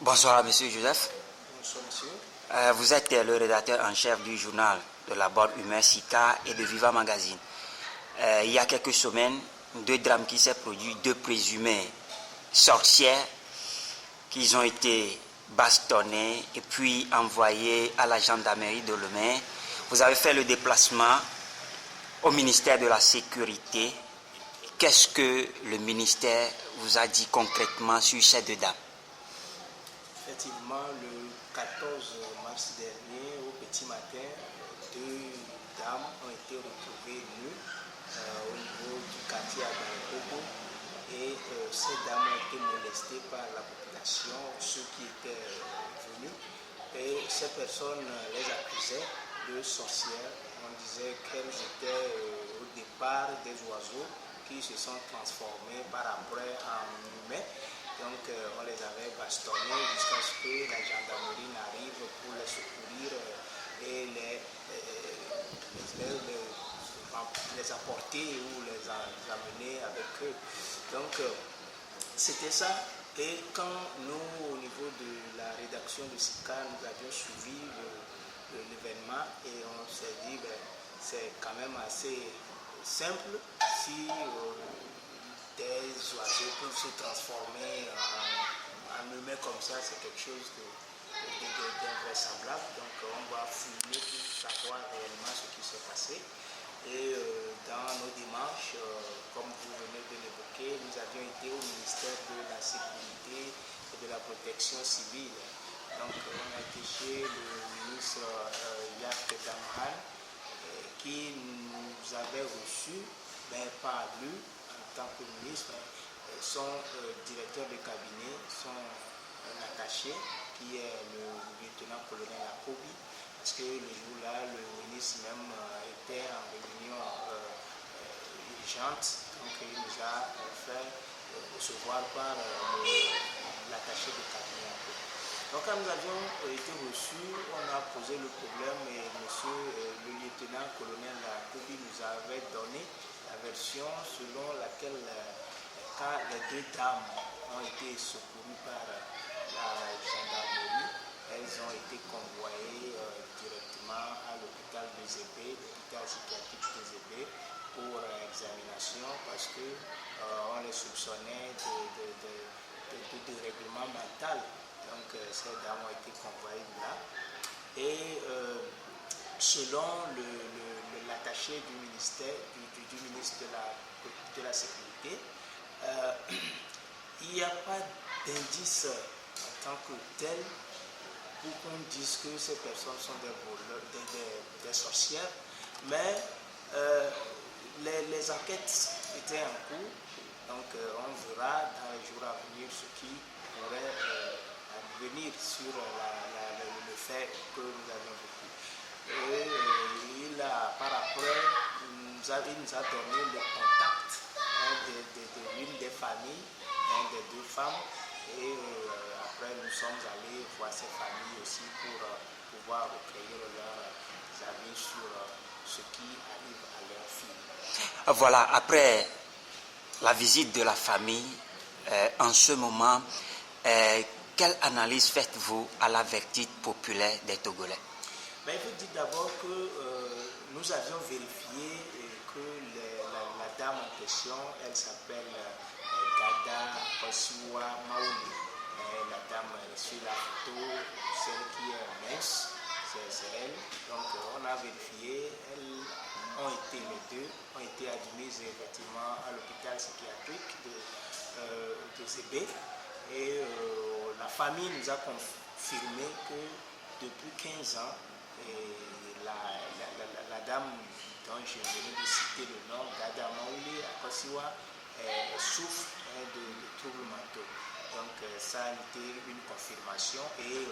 Bonsoir, Monsieur Joseph. Bonsoir, monsieur. Vous êtes le rédacteur en chef du journal de la bande humaine SICA et de Viva Magazine. Il y a quelques semaines, deux drames qui s'est produit, deux présumées sorcières qui ont été bastonnées et puis envoyées à la gendarmerie de Lomé. Vous avez fait le déplacement au ministère de la Sécurité. Qu'est-ce que le ministère vous a dit concrètement sur ces deux dames? Effectivement, le 14 mars dernier, au petit matin, deux dames ont été retrouvées nues au niveau du quartier Abaïkobo et ces dames ont été molestées par la population, ceux qui étaient venus. Et ces personnes les accusaient de sorcières. On disait qu'elles étaient au départ des oiseaux qui se sont transformés par après en humains. Donc on les avait bastonnés jusqu'à ce que la gendarmerie n'arrive pour les secourir et les apporter ou les amener avec eux. Donc c'était ça. Et quand nous, au niveau de la rédaction de SICA, nous avions suivi l'événement et on s'est dit c'est quand même assez simple si des oiseaux peuvent se transformer en humains comme ça, c'est quelque chose d'invraisemblable. Donc on va fouiller pour savoir réellement ce qui s'est passé. Et dans nos démarches, comme vous venez de l'évoquer, nous avions été au ministère de la Sécurité et de la Protection civile. Donc on a été chez le ministre Yack Damhan qui nous avait reçus, mais pas lui en tant que ministre, son directeur de cabinet, son attaché, qui est le lieutenant-colonel Akobi, parce que le jour-là, le ministre même était en réunion urgente, donc il nous a fait recevoir par l'attaché de cabinet Akobi. Donc quand nous avions été reçus, on a posé le problème et le lieutenant-colonel Akobi nous avait donné la version selon laquelle quand les deux dames ont été secourues par la gendarmerie, elles ont été convoyées directement à l'hôpital de Zébé, l'hôpital psychiatrique de Zébé, pour examination parce qu'on les soupçonnait de règlement mental. Donc ces dames ont été convoyées là. Et selon l'attaché du ministère, du ministre de la Sécurité, il n'y a pas d'indice en tant que tel pour qu'on dise que ces personnes sont des sorcières, mais les enquêtes étaient en cours, donc on verra dans les jours à venir ce qui pourrait advenir sur le fait que nous avions vécu. Et par après, il nous a donné le contact de l'une des familles, des deux femmes, et après nous sommes allés voir ces familles aussi pour pouvoir recueillir leurs avis sur ce qui arrive à leur fille. Voilà, après la visite de la famille, en ce moment, quelle analyse faites-vous à la verdict populaire des Togolais? Il faut dire d'abord que nous avions vérifié que la dame en question, elle s'appelle Gada Kosiwa Maouli. La dame sur la photo, celle qui est mince, c'est elle. Donc on a vérifié, les deux ont été admises effectivement à l'hôpital psychiatrique de Zébé. Et la famille nous a confirmé que depuis 15 ans, la dame dont je venais de citer le nom, Gada Maouli Akosiwa, souffre de troubles mentaux. Donc ça a été une confirmation et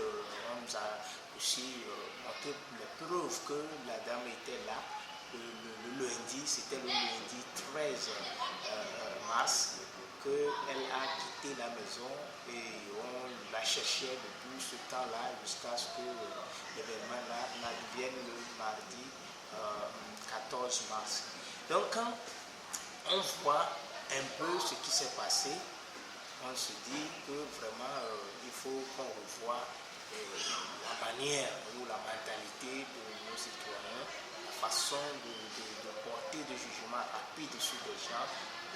on nous a aussi montré les preuves que la dame était là. Le lundi, c'était le lundi 13 mars, qu'elle a quitté la maison et on la cherchait depuis ce temps-là jusqu'à ce que l'événement vienne le mardi 14 mars. Donc quand on voit un peu ce qui s'est passé, on se dit que vraiment il faut qu'on voir la manière ou la mentalité de nos citoyens, la façon de porter des jugements rapides sur des gens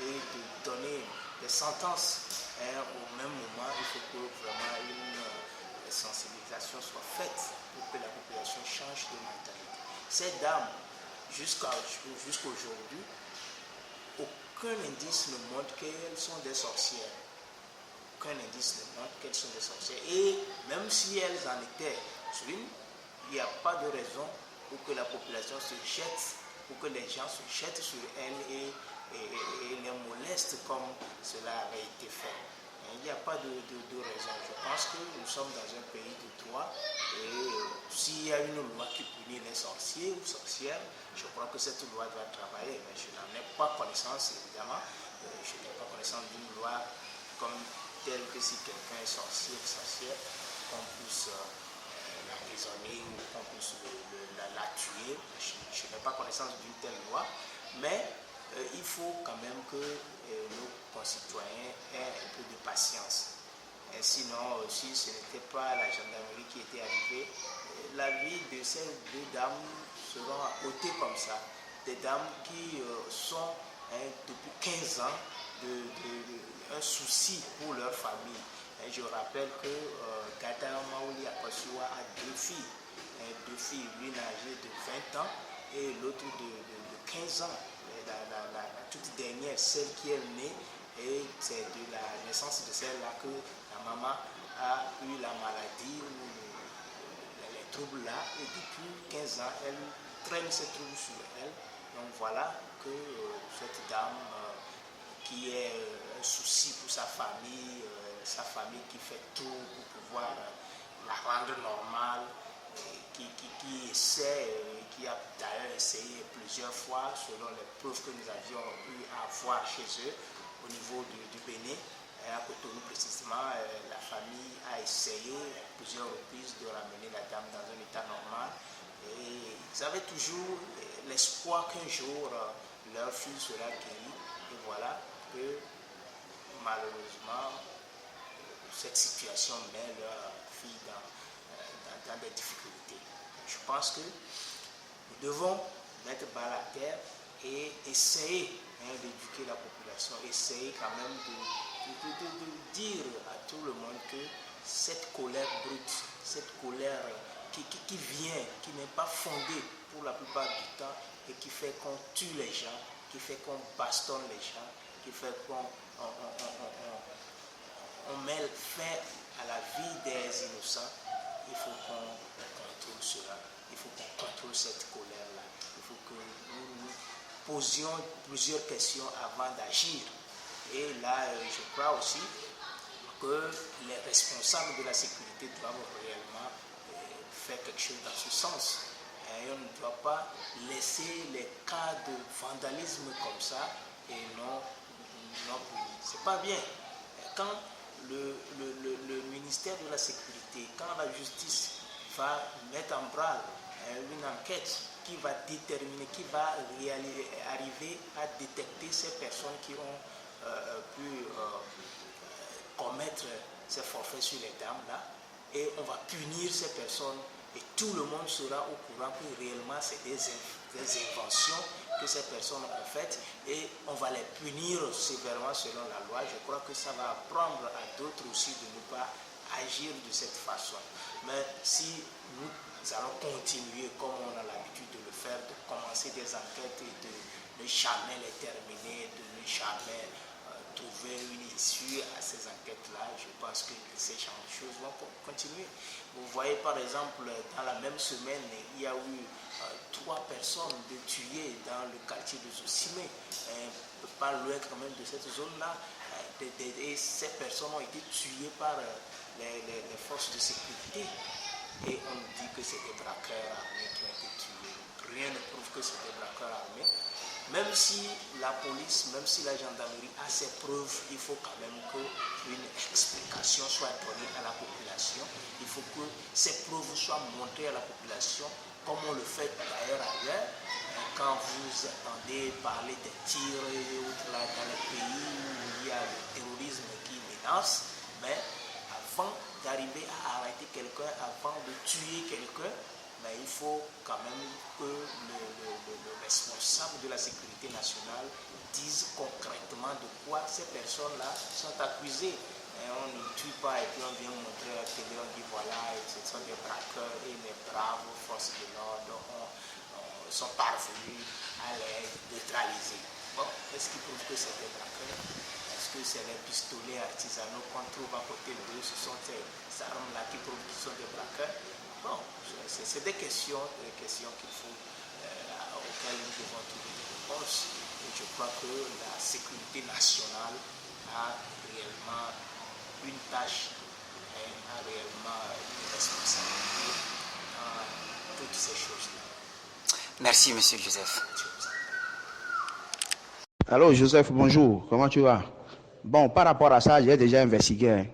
et de donner des sentences au même moment. Il faut que vraiment une sensibilisation soit faite pour que la population change de mentalité. Ces dames, jusqu'aujourd'hui, aucun indice ne montre qu'elles sont des sorcières. Aucun indice ne montre qu'elles sont des sorcières. Et même si elles en étaient une, il n'y a pas de raison pour que la population se jette, pour que les gens se jettent sur elles et les molestent comme cela avait été fait. Il n'y a pas de raison. Je pense que nous sommes dans un pays de droit et s'il y a une loi qui punit les sorciers ou sorcières, je crois que cette loi doit travailler. Mais je n'en ai pas connaissance, évidemment. Je n'ai pas connaissance d'une loi comme telle que si quelqu'un est sorcier ou sorcière, qu'on puisse l'emprisonner ou qu'on puisse la tuer. Je n'ai pas connaissance d'une telle loi. Mais il faut quand même que nos concitoyens aient un peu de patience. Et sinon, si ce n'était pas la gendarmerie qui était arrivée, la vie de ces deux dames sera ôtée comme ça. Des dames qui sont depuis 15 ans un souci pour leur famille. Et je rappelle que Gata Maouli Akosua a deux filles, l'une âgée de 20 ans et l'autre de 15 ans. La toute dernière, celle qui est née, et c'est de la naissance de celle-là que la maman a eu la maladie ou les troubles là, et depuis 15 ans, elle traîne ces troubles sur elle. Donc voilà que cette dame qui est un souci pour sa famille qui fait tout pour pouvoir la rendre normale, qui essaie, qui a d'ailleurs essayé plusieurs fois, selon les preuves que nous avions eu à voir chez eux, au niveau du Bénin, à Cotonou précisément, la famille a essayé à plusieurs reprises de ramener la dame dans un état normal. Et ils avaient toujours l'espoir qu'un jour leur fille sera guérie. Et voilà que malheureusement, cette situation met leur fille dans des difficultés. Je pense que nous devons mettre bas la terre et essayer d'éduquer la population, essayer quand même de dire à tout le monde que cette colère brute, cette colère qui vient, qui n'est pas fondée pour la plupart du temps et qui fait qu'on tue les gens, qui fait qu'on bastonne les gens, qui fait qu'on met fin à la vie des innocents, il faut qu'on contrôle cela, il faut qu'on contrôle cette colère-là, il faut que nous posions plusieurs questions avant d'agir. Et là, je crois aussi que les responsables de la sécurité doivent réellement faire quelque chose dans ce sens. Et on ne doit pas laisser les cas de vandalisme comme ça et non punis. C'est pas bien. Quand le ministère de la Sécurité, quand la justice va mettre en branle une enquête qui va déterminer, qui va arriver à détecter ces personnes qui ont pu commettre ces forfaits sur les dames là, et on va punir ces personnes et tout le monde sera au courant que réellement c'est des inventions que ces personnes ont faites et on va les punir sévèrement selon la loi. Je crois que ça va apprendre à d'autres aussi de ne pas agir de cette façon. Mais si nous allons continuer comme on a l'habitude de le faire, de commencer des enquêtes et de ne jamais les terminer, de ne jamais trouver une issue à ces enquêtes-là, je pense que ces genres de choses vont continuer. Vous voyez par exemple, dans la même semaine, il y a eu 3 personnes tuées dans le quartier de Zosimé, pas loin quand même de cette zone-là, et ces personnes ont été tuées par les forces de sécurité. Et on dit que c'est des braqueurs armés qui ont été tués. Rien ne prouve que c'est des braqueurs armés. Même si la police, même si la gendarmerie a ses preuves, il faut quand même qu'une explication soit donnée à la population. Il faut que ces preuves soient montrées à la population, comme on le fait d'ailleurs ailleurs. Quand vous entendez parler des tirs et autres là dans les pays où il y a le terrorisme qui menace, mais avant d'arriver à arrêter arrêter quelqu'un avant de tuer quelqu'un, mais il faut quand même que le responsable de la sécurité nationale dise concrètement de quoi ces personnes-là sont accusées. Et on ne tue pas et puis on vient montrer à la télé, on dit voilà, ce sont des braqueurs et les braves forces de l'ordre sont parvenus à les neutraliser. Bon, est-ce qu'ils prouvent que c'est des braqueurs? Est-ce que c'est les pistolets artisanaux qu'on trouve à côté d'eux? Ce sont ces armes-là qui prouvent qu'ils sont des braqueurs? Bon, c'est des questions qu'il faut, auxquelles nous devons trouver des réponses. Et je crois que la sécurité nationale a réellement une tâche, a réellement une responsabilité dans toutes ces choses-là. Merci, monsieur Joseph. Allô, Joseph, bonjour. Comment tu vas? Bon, par rapport à ça, j'ai déjà investigué.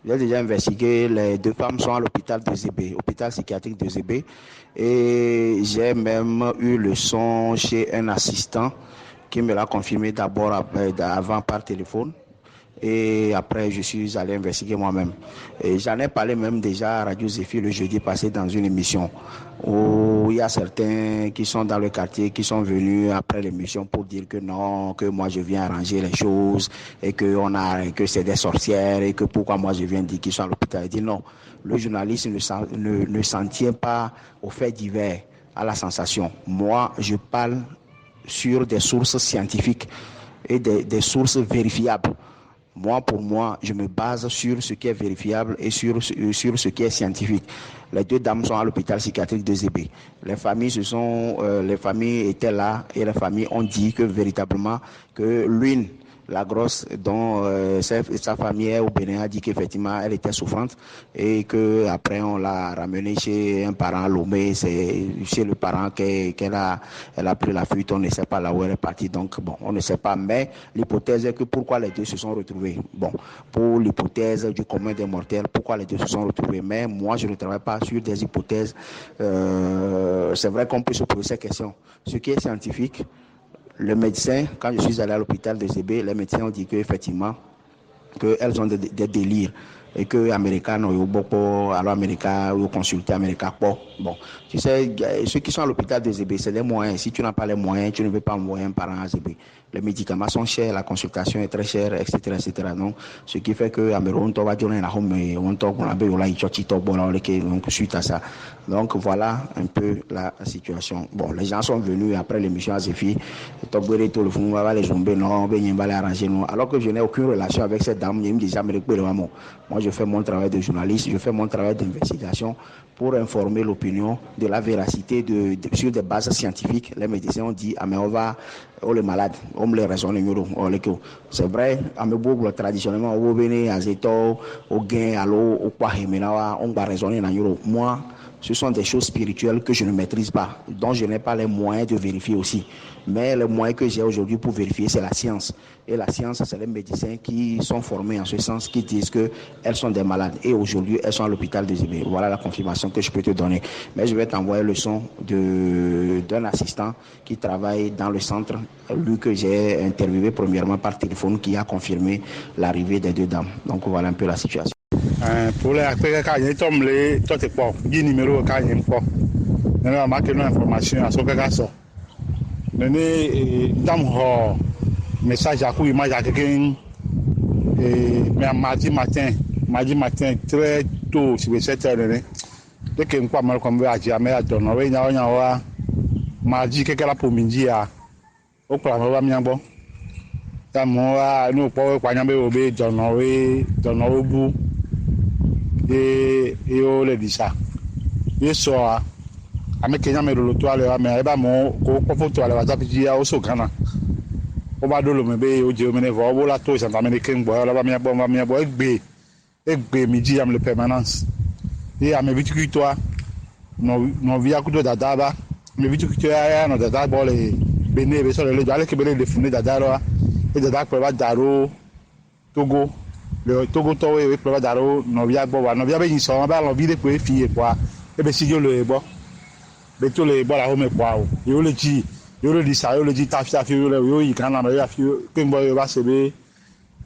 Les 2 femmes sont à l'hôpital de Zébé, hôpital psychiatrique de Zébé. Et j'ai même eu le son chez un assistant qui me l'a confirmé d'abord avant par téléphone. Et après, je suis allé investiguer moi-même. Et j'en ai parlé même déjà à Radio Zéphyr le jeudi passé dans une émission où il y a certains qui sont dans le quartier qui sont venus après l'émission pour dire que non, que moi je viens arranger les choses et que c'est des sorcières et que pourquoi moi je viens dire qu'ils sont à l'hôpital. Il dit non, le journaliste ne s'en tient pas aux faits divers, à la sensation. Moi, je parle sur des sources scientifiques et des sources vérifiables. Pour moi, je me base sur ce qui est vérifiable et sur ce qui est scientifique. Les 2 dames sont à l'hôpital psychiatrique de Zébé. Les familles étaient là et les familles ont dit que véritablement que l'une, la grosse dont sa famille est au Bénin, a dit qu'effectivement elle était souffrante et que après on l'a ramenée chez un parent à Lomé. C'est chez le parent qu'elle a pris la fuite. On ne sait pas là où elle est partie. Donc bon, on ne sait pas. Mais l'hypothèse est que pourquoi les 2 se sont retrouvés. Bon, pour l'hypothèse du commun des mortels, pourquoi les 2 se sont retrouvés. Mais moi je ne travaille pas sur des hypothèses. C'est vrai qu'on peut se poser ces questions. Ce qui est scientifique. Le médecin, quand je suis allé à l'hôpital de Zébé, les médecins ont dit qu'effectivement, qu'elles ont des délires et que Américains n'ont eu beaucoup, alors Américains ont consulté Américains. Bon, tu sais, ceux qui sont à l'hôpital de Zébé, c'est des moyens. Si tu n'as pas les moyens, tu ne veux pas envoyer un parent à Zébé. Les médicaments sont chers, la consultation est très chère, etc., etc. Donc, ce qui fait que donc suite à ça. Donc voilà un peu la situation. Bon, les gens sont venus après l'émission à Zéphyr. Alors que je n'ai aucune relation avec cette dame, moi je fais mon travail de journaliste, je fais mon travail d'investigation pour informer l'opinion de la véracité sur des bases scientifiques. Les médecins ont dit mais on est malade, on me les raisonne. C'est vrai, traditionnellement au Bénin, à Zéto, au Gain, à l'eau, au Kwahemena, on va raisonner. Moi, ce sont des choses spirituelles que je ne maîtrise pas, dont je n'ai pas les moyens de vérifier aussi. Mais les moyens que j'ai aujourd'hui pour vérifier, c'est la science. Et la science, c'est les médecins qui sont formés en ce sens, qui disent qu'elles sont des malades. Et aujourd'hui, elles sont à l'hôpital de Zébé. Voilà la confirmation que je peux te donner. Mais je vais t'envoyer le son d'un assistant qui travaille dans le centre, lui que j'ai interviewé premièrement par téléphone, qui a confirmé l'arrivée des 2 dames. Donc voilà un peu la situation. Pour les acteurs qui sont les toi t'es pas du numéro qui est pas nous avons marqué nos informations à ce que ça nous dans message à coup image à quelqu'un mais mardi matin très tôt sur 7h dès que quoi mal comme va jamais à ton on va mardi quelqu'un là pour midi à au plan va bien bon ça moi nous pas quoi nyambe obé dans bout et on le dit ça et ça ame Kenya me lo to ale ame eba mo ko photo ale wa zapiji ya oso kana o ba do lo me be o je o me ne vo o la to Central American boy la ba mi bo egbe mi ji am le permanence et ame bitu toi no via ku do dada ba me bitu ki ya no dada bo le bene be so le ale ke bele le fune dada lo e dada ko ba daro Togo le Togo to we pe ba daro no via bo wa no via be yin so ba lo bi de ko e fi e kwa e be si jo lo e bo beto le bola home kwa o yo le ji tafi yo yi kana na ya fi pe mbo yo ba sebe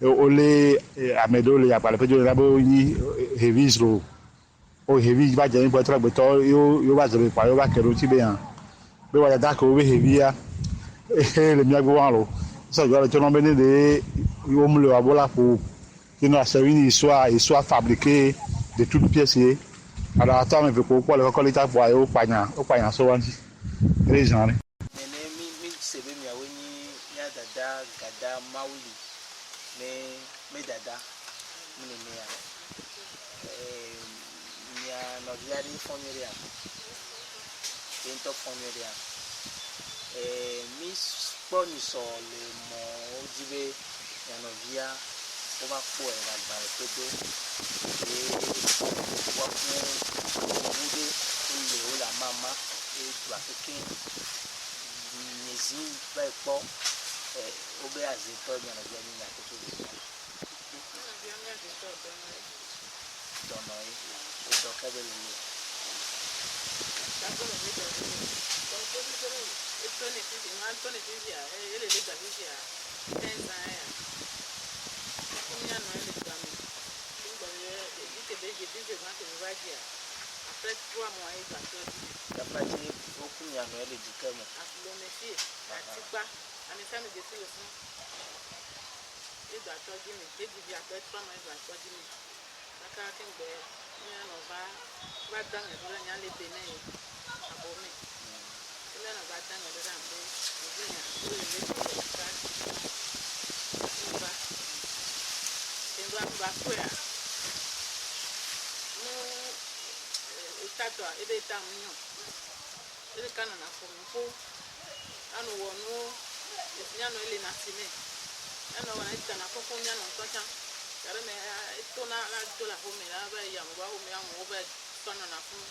o le amedo le ya pale pejo la bo yi heavis ro o hevi va jẹ nípa tọ́lá gbẹtọ́ yóò bá zọlọ ìpàdé yóò bá kẹrù tí bẹ́ẹ̀ hàn bí wàá dá kó o bẹ hevi ya lè mi agbó wọn lọ sọjọ́ rẹ̀ tí wọ́n bẹ ní de yóò múlẹ̀ wà bọ́lá kó inú àṣẹwí ni ils soient fabriqués de toutes pièces alors àtọ́ àwọn ìfẹ́ kó pọ̀ lẹ́kọ́kọ́ lè ta pọ̀ àyè ó pààyàn sọ́wọ́ntì eré ìjàn rẹ̀. Nene mi sebe mi awo ni dada gada mauli me dada mi ne ya nya novia di fonyeria into fonyeria mi po ni so le mo ojibe nya novia o ba po e la gba e pedo wa ku bude ile o la mama e du akekin nezi ba po o be azito nya novia ni na to dono e do cabelo ni tanto me vedo con questo e tone ti ma tone ti via e le da via pensa come hanno le dame quindi dite dite ma che va via après 3 mois et va tout la partie au kunya no le dikamo a lo métier a tipa a mi femme de tout aussi et doit toi dire mais dit après 3 mois et va toi dire aka kemgbe onye nọ ba dange dole nya le bene abome ile na ba dange dole ambe obinya dole le ka ba endo ba kwea no itato ebe tamunyo ile kana na fompo anu wonu nya no ile na sime anu wana itana fompo nya no tocha kare me to na la to la home la ba ya mo ba home ya mo ba tono na fun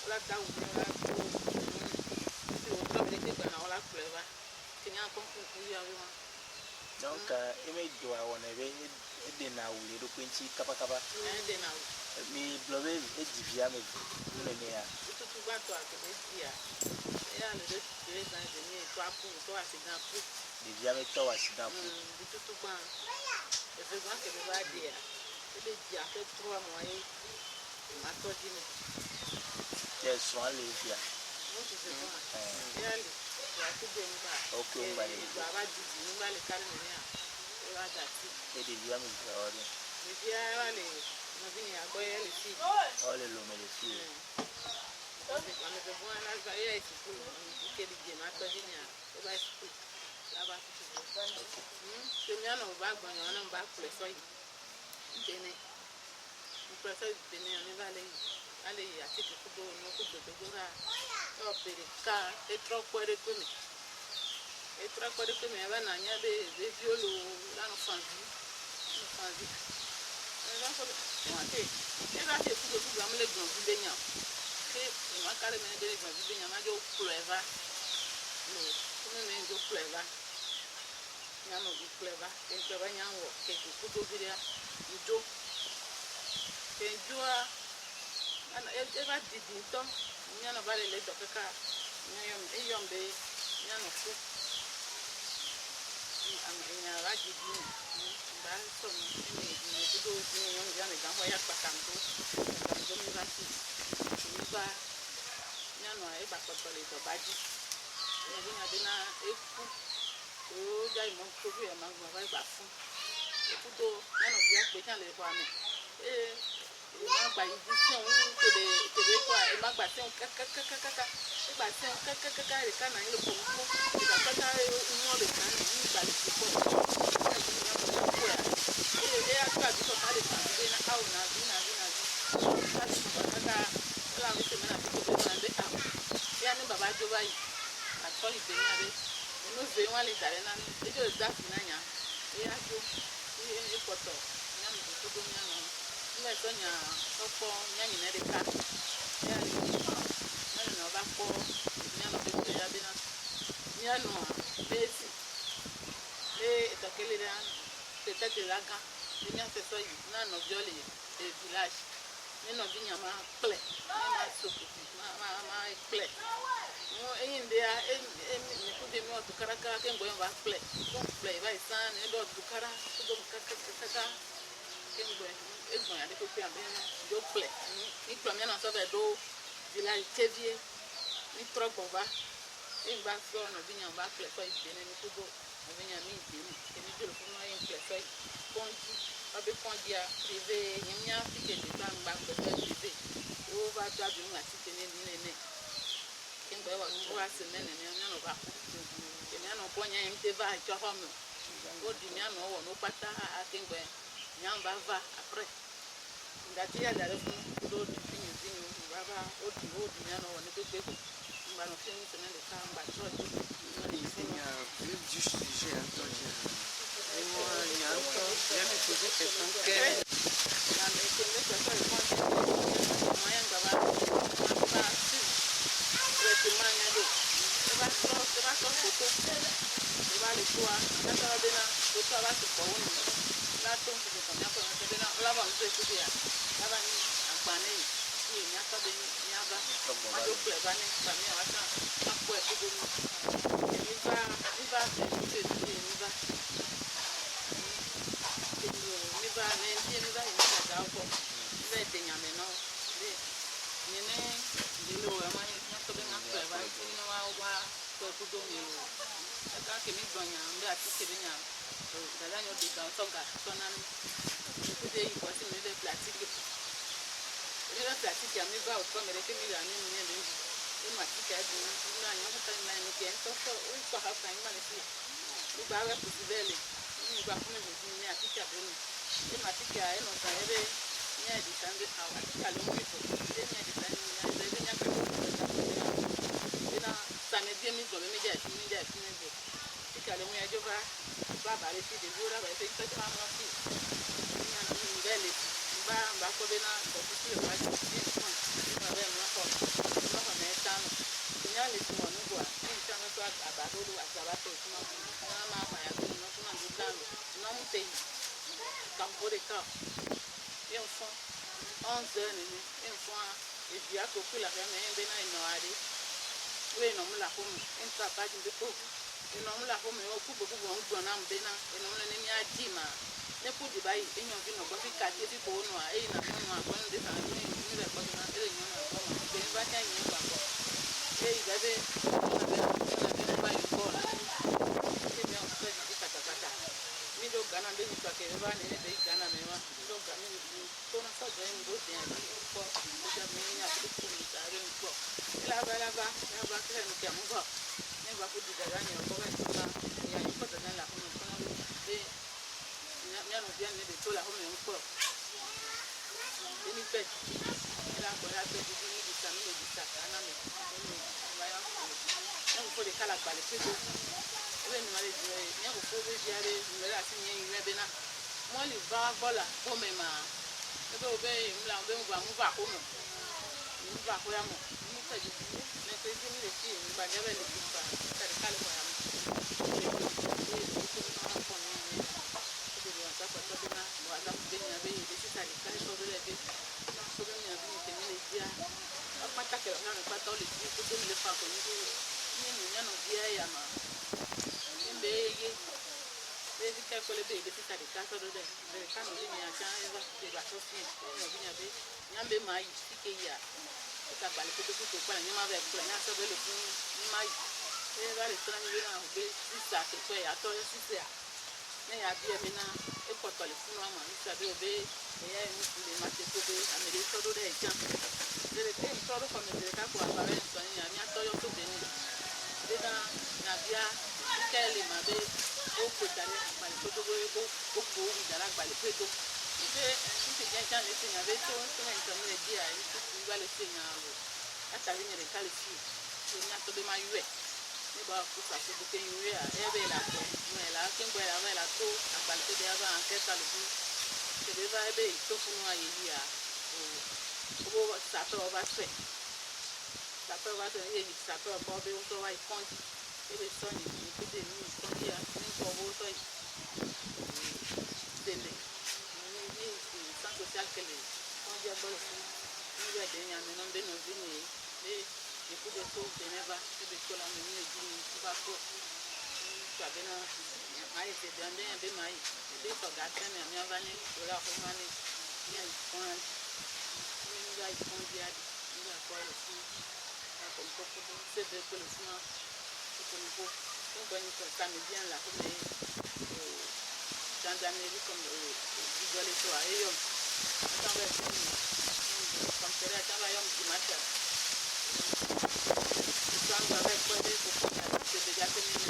la da u la ko ti o to be ke na la pleva kinya ko ku ya wi ma donc eme do awon ebe de na u le do kwenti kapa de na u mi blobe e divia me le ne ya to ba to a ke dia ya le de na de ni to apu to asidan pu divia me to asidan pu to ba e fe gwa ke ba dia e di a fait 3 mois et ma to di ni je soin le dia no ti se ba ya le ya ti de ngba okay ngba le ba ba di ni ngba le kare ni ya e wa da ti e divia me do ori mi dia wa le no bi ni agbo ye le fi o le lo me le fi on ne peut pas la ba ye ti ku ke di je ma to di ni e ba ti la ba ti se mi ana ba gbo ni ona ba kule so yi bene presso bene ani vale ale ya ti ku do no ku do ra o pere ka e troppo re come ava na nya be violo la no fanzi e la so ma te e la te ku do ku amle gbon bi be nya ke ma kare me be gbon bi be nya ma jo pleva no come me jo pleva nya no bi pleva ke pleva nya wo ke ku do bi ya jo kenjua ana eva didinto nyano vale le dokeka nyayom be nyano fu nya va didi ba so ni tudo ni nyom jane ga ho ya pakanto mi va si ni ba nyano e ba ko le to baji ni na dina eku o ja imo ko bi e ma ba fu tudo nyano ya pe kan le ko ami magba yìí sí òun tèdè kó ẹ magba sí òun kákákákáká ìgbà sí òun kákákáká rè ká náà ń lò pọ̀ nǹkó ìgbà kọ́tà ìwọ̀n rè ká ní ìgbà lè fi pọ̀ kó ẹ ilé àgbà bí kọ́tà lè fà mí dé áwò náà bí láti kọ́tà ó làwọn ìṣẹ̀mí náà fi kó bẹ́ẹ̀ náà dé àwọn bí a ní bàbá jó báyìí àtọ́ ìgbé ní adé inú ìgbé wọn lè dàrẹ́ náà ní ẹjọ́ ìdáàfin náà yàn bí a jó ní ìpọ̀tọ̀ ní àmì tó tó ní àná me sonya opo nyanyi na de ka ya ni na ba ko nyano be ko ya bina nyano besi le etakele ya tete la ga nya se so yi na no viole e village ni no binya ma ple ma sokuti ma ple no eyin de ya ni ku de mi o tukara ka ke ngbo ba ple ba isan ni do tukara to do kaka ke ngbo egbɔn ya ɖe kpekpe abe do kplɛ mikplɔ mía nɔ sɔ vɛ ɖo village tevie mitrɔ gbɔ va eye ba sɔ nɔvinya ba kplɛ sɔ yi bene mi kudo nɔvinya mi yi bene kemi dzo le funu eye kplɛ sɔ yi kɔndzi ɔbe kɔndzia privé nyemia fike de ba ŋgba kplɛ sɔ yi privé wo va do abi ŋu atike ne mi nene kemgbe wa se nene mía nɔ va ku mía nɔ kɔ nya yem te va etsɔ xɔ me wo di mía nɔ wɔ no kpata kemgbe mía va va après ngati ya da ɖe funu kudo di vinyo va va wo di mía nɔ wɔ ne gbegbe ko ŋgba nɔ fi nu se ne ɖeka ŋgba trɔ dzi Vu du sujet, et moi, il y a encore, je vais me poser question que... bien quand nous va y conduire nous va quoi le fou comme beaucoup c'est de que le fou comme beaucoup on peut nous faire bien là comme dans l'Amérique comme dans les soirées quand on va comme c'est là quand on va dimanche quand on va avec quoi des c'est déjà terminé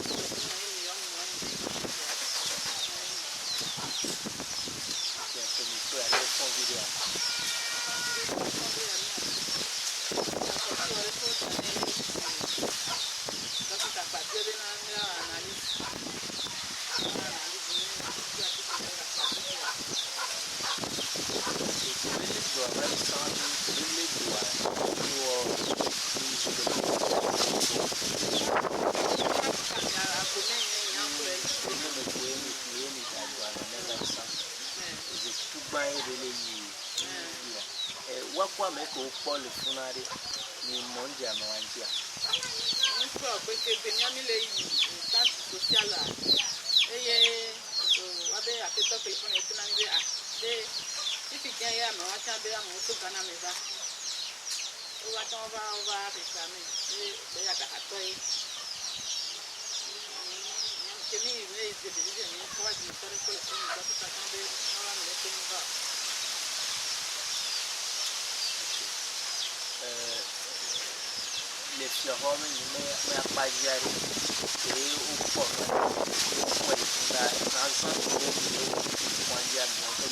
Wakwa meko Paul funare ni monde ya mawanjia. Nko kweke benyami le tâche sociale eye wabe apeto téléphone etuna ni be a de ifi kan ya ma wacha be ya mo to kana me ba o wa ton va be kame be ya ka toy kemi me de ni kwa di tore ko le ni ba ta kan be ala me te ni ba les fleurs mais à pas y aller et au port ouais là dans ça on dit à moi que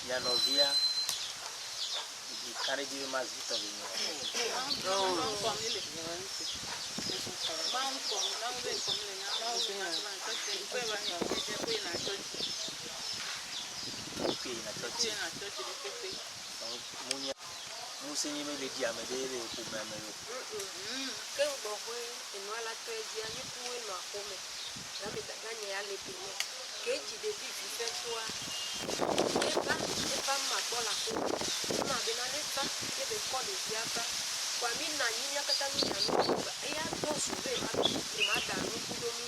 ya novia y care de más vita de Musenye me le dia me de ku me me lo ke ngbo we enu ala to eji anyi ku we no akome na me daga nye ya le pele ke ji de bi fi fe to a e ba ma to la ko ma be na le ta ke be ko de ya ta kwa mi na nyi ya kata mi ya no e ya to su be ma e ma da no ku do mi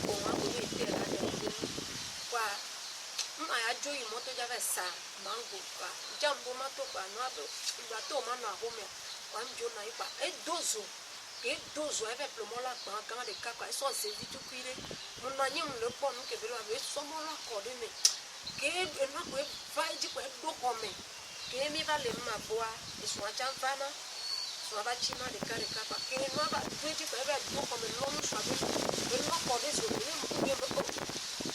ko wa ko le te la de kwa ma ya jo yi moto ja ve sa mango kwa jambo ma to kwa no abe igba to ma no ahome kwa njo na ipa e dozo eve plomo la kwa kan de ka kwa so se vitu kwire mo na nyi mo le po no ke be la be so mo la ko de me ke e na ko va ji ko do ko me ke mi va le ma boa e so acha vana so aba chima de ka kwa ke no ba do ji ko e do ko me lo no so be no ko de so ni mo ke mo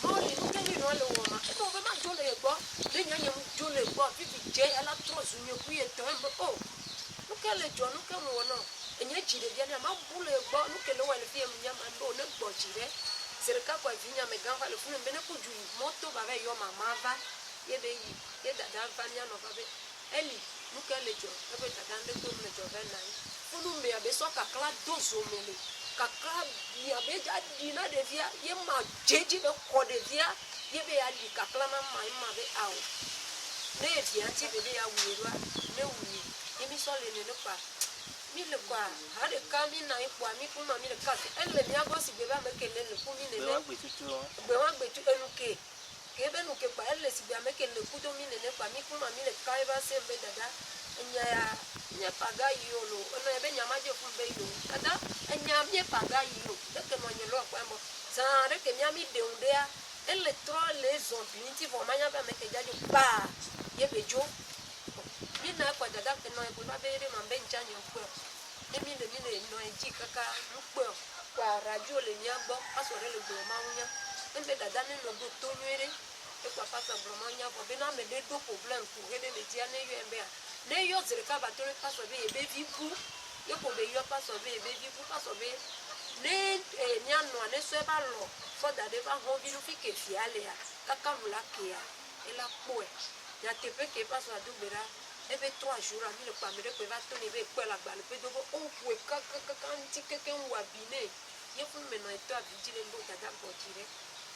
mo li no ke ni no le wo ma e to be ma jo le gbo le nya nya jo le gbo fi je ala trozu ni ku ye to mbo o no ke le jo no ke mo no enye jire bia na ma bule gbo no ke le wa le fi nya ma no ne gbo jire serika kwa vinya me gan fa le funu mbene ku ju moto ba ve yo mama va ye be yi ye dada va nya no va be eli no ke le jo e be dada nde to me jo ve na funu me ya be so ka kla dozo mele ka kla ya be ja dina de via ye ma jeji be ko de via ye be ya di ka kla na ma be awo ne via ti be ya wuwa ne wu ye mi so le ne pa mi le kwa ha de ka mi na ipo ami ku ma mi le ka ele mi ago si be ba me ke le ku mi ne le gbe wa gbe tu enuke ke be nuke pa ele si be me ke le ku do mi ne pa mi ku ma mi le ka e ba se be dada nye paga yolo ono ebe nyama je fun be yo kada enyam ye paga yo de ke no nye lo kwa mo san re ke nyami de undea electro les zombie vont manya ba me ke jajo pa ye bejo ni na kwa dada ke no e ba be re mambe nchanyo kwa emi le mi le no e ji kaka mpo kwa radio le nyagbo asore le gbo ma unya embe dada ni no go to nyere e kwa pasa broma nya bo be na me de do problem ku he de le dia ne yo embe a ne yo zere ka ba to le paso be e be vivu ye ko be yo paso be e be vivu paso be ne nya no ne so e ba lo so da de ba ho bi lu fi ke fi ale a kaka mula ke a e la po e ya te pe ke paso a du bera ebe 3 jours a mi le pa me de ko va to ni be ko la gba le pe do o ku e kaka nti keke nwa bine ye fu me no e to a vigile ndo dada bo jire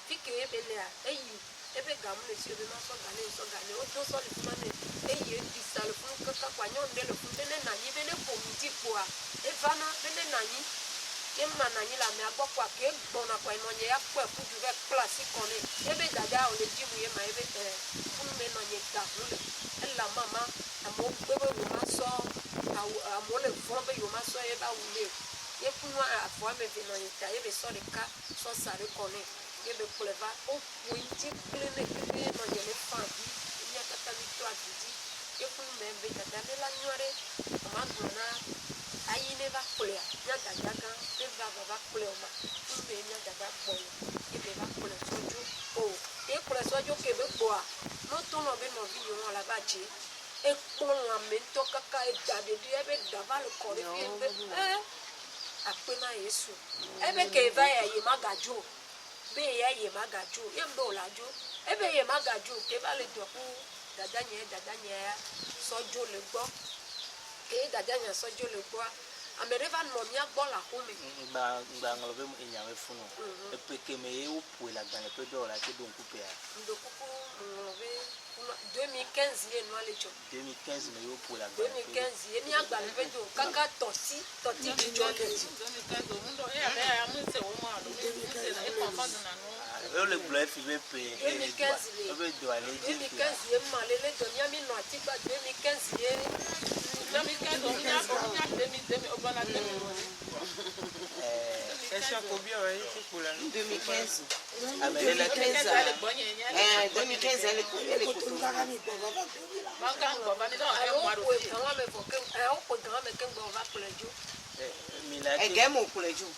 fi ke ebe le a eyi ebe gamu le si ebe ma so gale o to so le fu mane eyi e di sale fu kaka kwa nyon de le fu de na yi be le ko mi ti po a e va na be le na yi ke ma na yi la me agbo kwa ke gbona kwa no ye ya kwa fu ju ve classe kone ebe dada o le ji mu ye ma ebe fu me no ye da fu le la mama amo bebe yo ma so amo le fu be yo ma so e ba wu le ye fu no a fu me ve no ye ta ebe so le ka so sare kone ebe pleva o fu ti plene ke no ye le fa bi ya kata mi to adidi ye fu me be dada le la nyore ma gbona ayi ne ba plea ya dada gan be ba plea ma fu me ya dada bo ebe ba plea soju o e plea soju ke be bo a no to no be no vi yo la ba je e pon la mento kaka e dade di ebe dava le kore bi ebe apena Yesu ebe ke va ya ye magajo be ya ye magajo ye mbo la jo ebe ye magajo ke ba le doku dada nye sojo le gbo ke dada nye sojo le gbo amereva no mi agbo la home ngba ngolo be enyawe funu e pe ke me e o pu la gban le pe do la ke do nkupe a ndo kuku ngolo be 2015 ye no ale jo 2015 me yo pu la gban 2015 ye ni agba le pe do kaka toti ki jo ke 2015 mundo e abe ya mu se wo ma do se na e confond na no e le blo e fi be pe e be do ale je 2015 ye ma le do nya mi no ati gba 2015 ye 2015 o nya 2015 o bana te Session combien ouais pour la 2015. a me le 2015 elle est bonne elle 2015 elle est coton. manga ngo bani do e o ma do ko grand me fo ke o ko grand me ke ngbo va pour le jo mi la Et game pour les jours.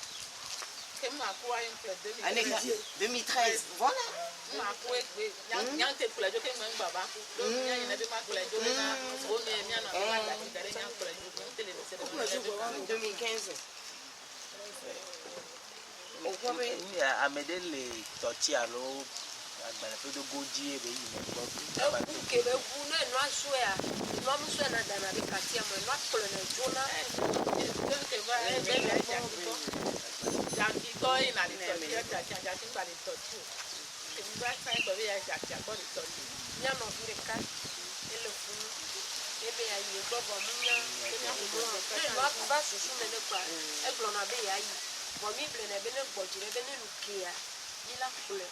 ke ma ko ayin pour Année 2013. Voilà. ma ko e yang te pour le jo ke mo baba do nya ina be ma pour le jo na o me mi na ma da dare nya pour le jo ko tele de se 2015. a me de le tochi alo agbara pe do goji e be yi me gbo e ku ke be ku no no aso ya no mu so na da na be katia mo no akolo na jo na ke va e be ya ja ki to ina ni to ja ki ba ni to tu ke mi ba sai to be ya ja ko ni to nya no bi ka ele fu ebe ya yi gbo bo mu nya nya ku mo e no ba susu me ne kwa e glo na be ya yi bo mi ble na be ne gbo jire be ne lukia ni la kule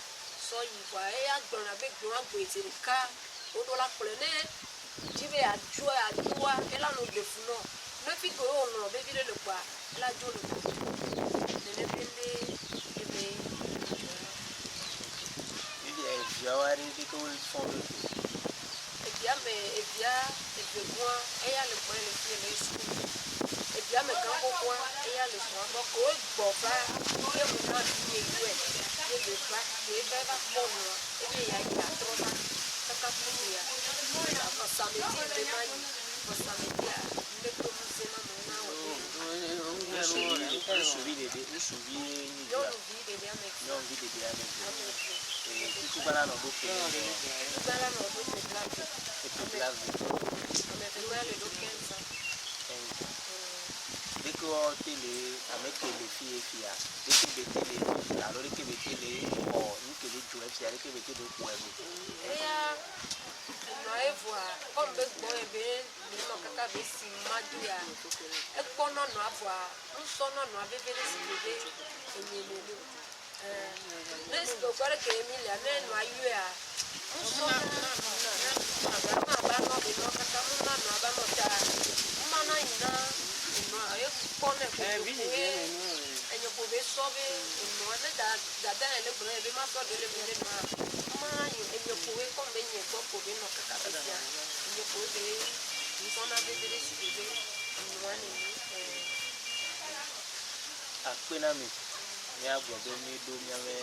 so yi wa e ya gbo na be gbo agbo etiri ka o do la kule ne jibe ajua e la no de fu no no fi ko o no be bi le kwa la jo le ne pende ebe il y a jawari di ko fond ebia boa eya le boa le fi le su ebia me kan ko boa eya le boa bo ko gbo ba e mo na bi e yu e le ba e ba ba mo no e ya ya tro na kaka fu ya ba sa me ti le ma ni ba sa me ya le ko mu se na mo na o je suivi de yo no vi de ya me non vide de ame e tu bala no do pe bala no do pe black e pe black me te wa le do kenza de ko tele ame ke le fi e fia de ke be tele alors de ke be tele o ni ke le jo e fia de ke be tele ko e bo eya no e voa comme be gbo e be no kaka be si madia e ko no no avoa nso no no abebe le si bebe enyelele next go kware ke Emilia ne no ayu a nso na ba Akpenami miagblɔ be mi ɖo miame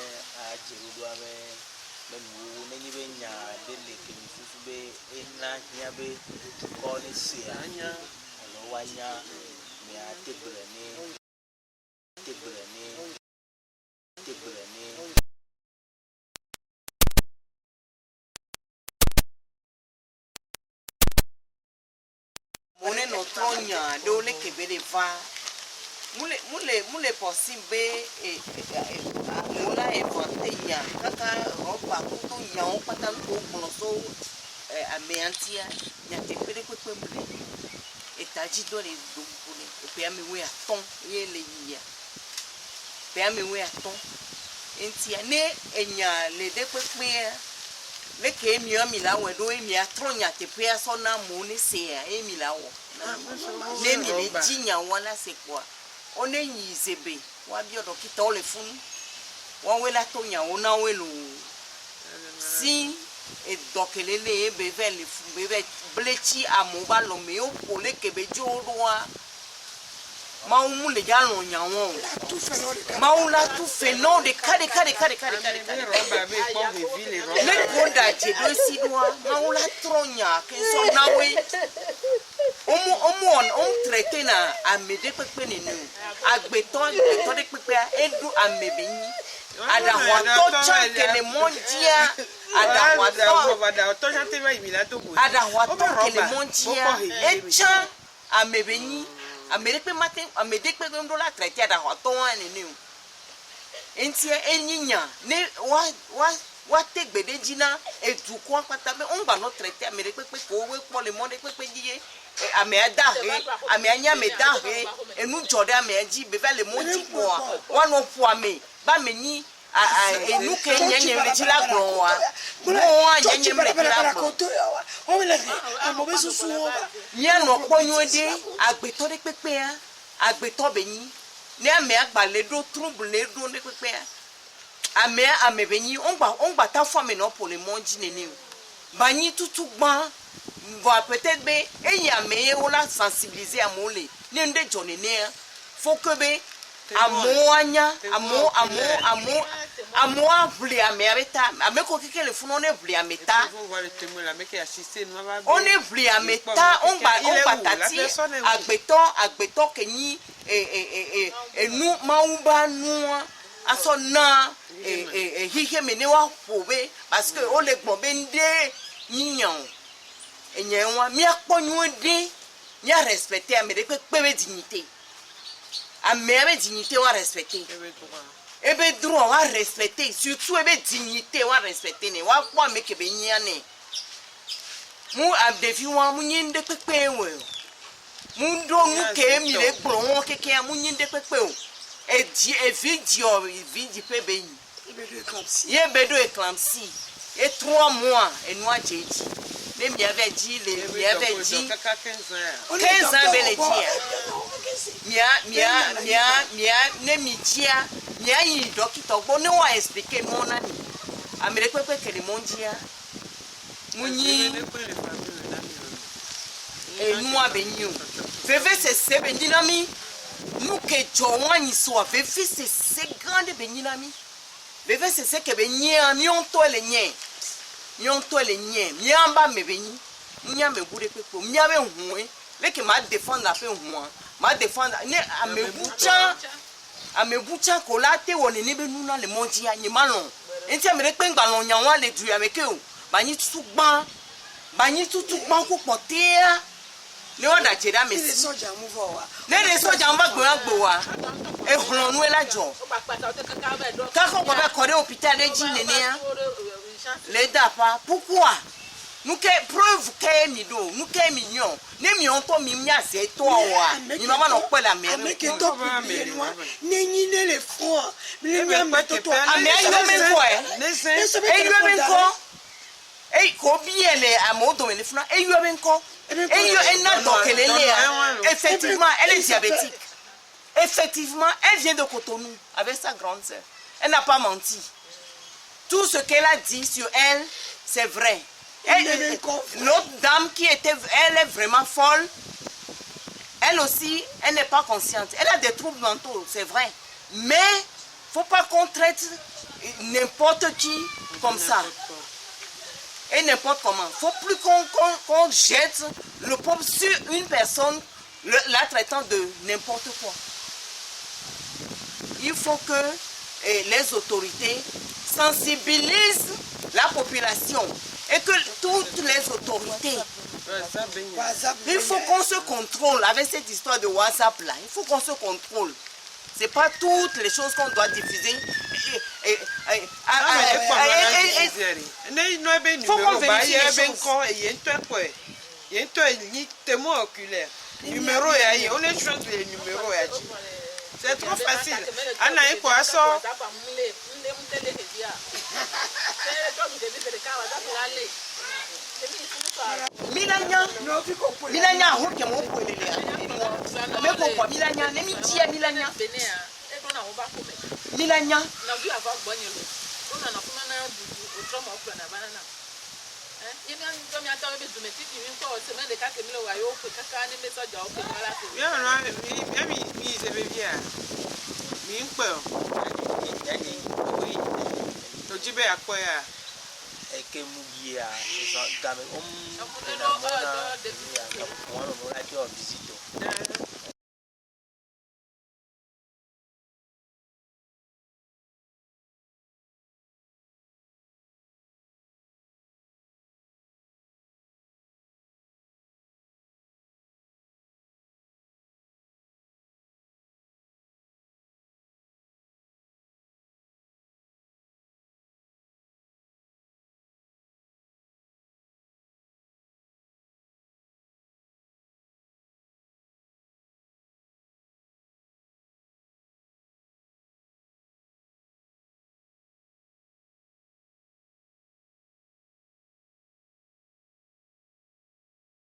adzeɖoɖo ame menuwo nenye be nya ɖe le ke mi susu be ena hiã be dukɔ ne sea alo woanya miate gblẽ ne Mon est notre oignon, de le Québec de va. Moule possible et moula inventé ya. Kaka roba kuto ya on patan ko bonoso ameantia ya te pere ko moule. Et taji do le dompone. Et puis ame we aton ye le ya. Pe ame we aton. Entia ne enya le de pepe le ke mi ami la we do mi atronya te pe aso na mo ne se e mi la wo. Ne mi le jinya wala se kwa. On est yizebe, wa bio dokita ole fun. Wa wela tonya ona welu. Si e dokelele e beve le fun beve blechi amoba lo me o pole kebejo roa. Ma umu le jalo nyawo. Ma ula tu feno de kade. Le bonda je do si doa. Ma ula tronya ke so nawe. On traité na amede pepe nenu agbeton de pepe edu amebeni adawato chanke le mondia adawato ke le mondia echa amebeni amede pe matin amede pe ndo la traité adawato nenu entia enyinya ne wa tegbede jina edu ko pata be on ba no traité amede pepe ko we po le monde pepe diye ame adahe ame anya me dahe enu jode ame aji beva le monti po wa no po ame ba meni enu ke nyenye le jila gbo wa mo nyenye le jila gbo o le amobe susu nya no ponyo de agbeto de pepe a agbeto beni ne ame agbale do trouble le do de pepe a ame beni on gba ta fo ame no po le monji neni bani tutu gban va peut-être be eya meye ola sensibiliser à molé ne nde jone ne faut que be amoanya amo avli ameta ameko kekele funo ne vli ameta on est vli ameta on ba tati agbeto kenyi enu maumba nu aso na hihe mene wa pobe parce que on le gbon nde nyiyan enyewa mi akponyu de mi a respecter amede pepe dignité amebe dignité wa respecter ebe droit wa respecter surtout ebe dignité wa respecter ne wa kwa meke be nyane mu abdefi wa mu nyinde pepe we mu do mu ke mi le gboro won keke mu nyinde pepe o vidi pepe yi ye bedo éclampsie et 3 mois et noa jeji ne mi avait dit 15 ans bele dia mia ne mi dia mia yi docteur bo ne wa expliquer mon ani amere pepe que le mondia munyi e noa benyu veve se bendinami nous que joani so veve se grande bendinami veve se que benya mi on to le nye miamba mebeni nyame bude pepo miabe huwe leke ma défendre la pe huwa ma défendre ne amebucha kolate woni ne be nuna le monji anyi malon enti amere pe ngbalon nyanwa le du ameke o banyi tutu gban ko potea ne oda jeda mesi ne le soja mba gbo wa e hlonu elajo ka ko be kore hôpital de ji nenia les dapa pourquoi nous que preuve que mi do nous que mignon ne mi on to mi mia se to wa ni mama no pe la mere mais que to ne ni le froid mais mi am to ame ayo men ko e yo men ko Et Kobi elle est à mon domaine et il y a encore effectivement elle est diabétique. Effectivement, elle vient de Cotonou avec sa grande sœur. Elle n'a pas menti. Tout ce qu'elle a dit sur elle, c'est vrai. L'autre dame qui était, elle est vraiment folle. Elle aussi, elle n'est pas consciente. Elle a des troubles mentaux, c'est vrai. Mais il ne faut pas qu'on traite n'importe qui comme ça. Et n'importe comment. Il ne faut plus qu'on jette le pauvre sur une personne la traitant de n'importe quoi. Il faut que les autorités sensibilisent la population et que toutes les autorités, il faut qu'on se contrôle avec cette histoire de WhatsApp là. Il faut qu'on se contrôle. Ce n'est pas toutes les choses qu'on doit diffuser. Il faut qu'on vérifie les choses. C'est trop facile. Anna est quoi ça? Milanya, hoke mo polele. Me ko kwa Milanya, ne mi tia Milanya. Milanya. Na vi ava gbonyelo. Ona na kuma na du otromo okra na banana. Yemi an to mi ata we bezume titi mi nko o se me de ka kemile wa yo pe kaka ni me soja o pe mala te. Ya no mi se be bia. Mi npe o. To jibe akoya. Eke mugia game